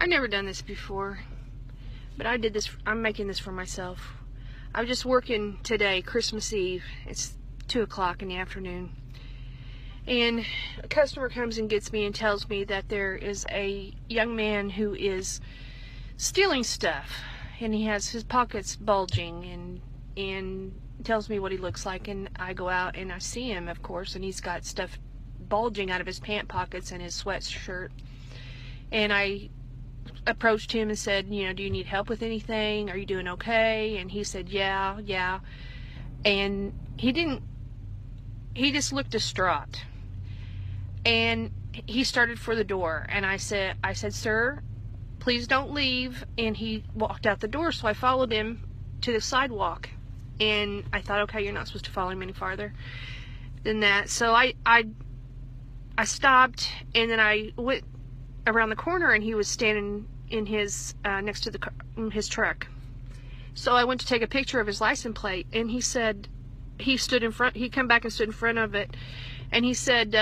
I've never done this before, but I did this. I'm making this for myself. I was just working today, Christmas Eve. It's 2 o'clock in the afternoon. And a customer comes and gets me and tells me that there is a young man who is stealing stuff. And he has his pockets bulging and tells me what he looks like. And I go out and I see him, of course, and he's got stuff bulging out of his pant pockets and his sweatshirt. And I approached him and said, you know, do you need help with anything? Are you doing okay? And he said, yeah. And he just looked distraught. And he started for the door. And I said, sir, please don't leave. And he walked out the door. So I followed him to the sidewalk. And I thought, okay, you're not supposed to follow him any farther than that. So I stopped, and then I went around the corner, and he was standing in his next to his truck. So I went to take a picture of his license plate, and he said he stood in front. He come back and stood in front of it, and he said,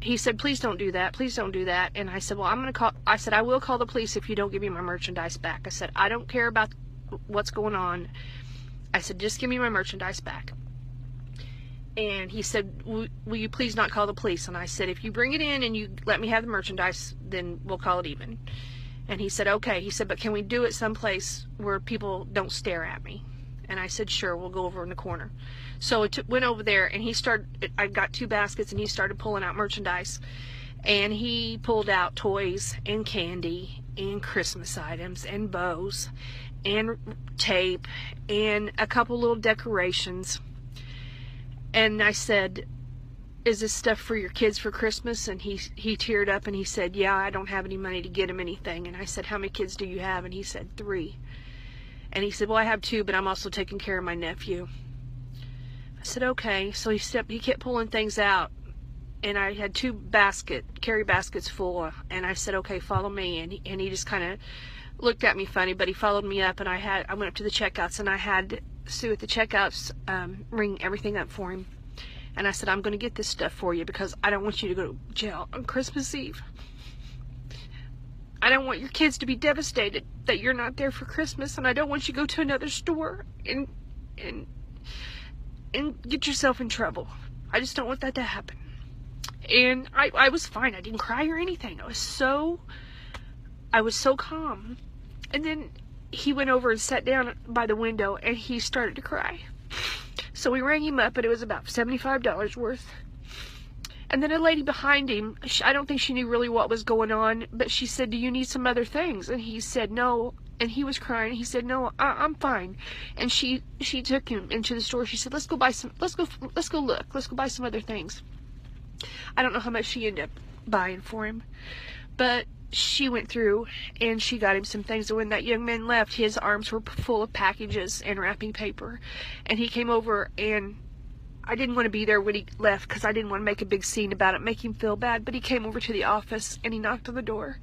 please don't do that. Please don't do that. And I said, well, I said, I will call the police if you don't give me my merchandise back. I said, I don't care about what's going on. I said, just give me my merchandise back. And he said, will you please not call the police? And I said, if you bring it in and you let me have the merchandise, then we'll call it even. And he said, okay. He said, but can we do it someplace where people don't stare at me? And I said, sure, we'll go over in the corner. So it went over there, and I got 2 baskets, and he started pulling out merchandise. And he pulled out toys and candy and Christmas items and bows and tape and a couple little decorations. And I said, is this stuff for your kids for Christmas? And he teared up and he said, yeah, I don't have any money to get them anything. And I said, how many kids do you have? And he said, 3. And he said, well, I have 2, but I'm also taking care of my nephew. I said, okay. So he kept pulling things out, and I had 2 carry baskets full. And I said, okay, follow me. And he just kind of looked at me funny, but he followed me up, and I went up to the checkouts, and I had Sue at the checkouts ring everything up for him. And I said, I'm going to get this stuff for you because I don't want you to go to jail on Christmas Eve. I don't want your kids to be devastated that you're not there for Christmas, and I don't want you to go to another store and get yourself in trouble. I just don't want that to happen. And I was fine. I didn't cry or anything. I was so calm. And then he went over and sat down by the window, and he started to cry. So we rang him up, and it was about $75 worth. And then a lady behind him, I don't think she knew really what was going on, but she said, do you need some other things? And he said, no. And he was crying. He said, no, I'm fine. And she took him into the store. She said, let's go look. Let's go buy some other things. I don't know how much she ended up buying for him, but she went through and she got him some things. And when that young man left, his arms were full of packages and wrapping paper. And he came over, and I didn't want to be there when he left because I didn't want to make a big scene about it, make him feel bad. But he came over to the office, and he knocked on the door,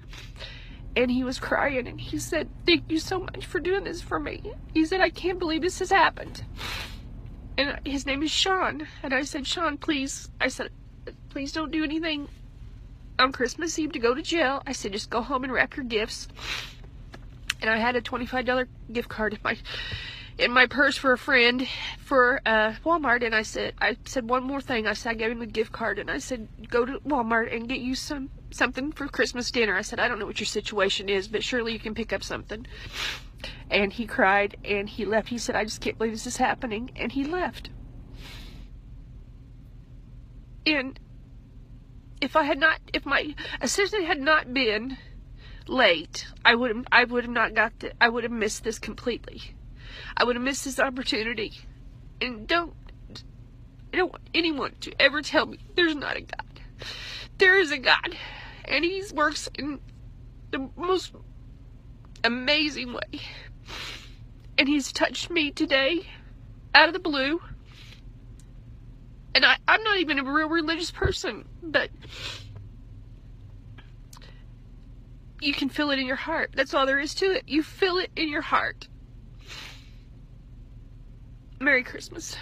and he was crying, and he said, thank you so much for doing this for me. He said, I can't believe this has happened. And his name is Sean. And I said, Sean, please. I said, please don't do anything on Christmas Eve to go to jail. I said, just go home and wrap your gifts. And I had a $25 gift card in my purse for a friend for Walmart. And I said one more thing. I said, I gave him a gift card, and I said, go to Walmart and get you something for Christmas dinner. I said, I don't know what your situation is, but surely you can pick up something. And he cried, and he left. He said, I just can't believe this is happening. And he left. And if my assistant had not been late, I would have missed this completely. I would have missed this opportunity. And I don't want anyone to ever tell me there's not a God. There is a God, and He works in the most amazing way. And He's touched me today out of the blue. And I'm not even a real religious person, but you can feel it in your heart. That's all there is to it. You feel it in your heart. Merry Christmas.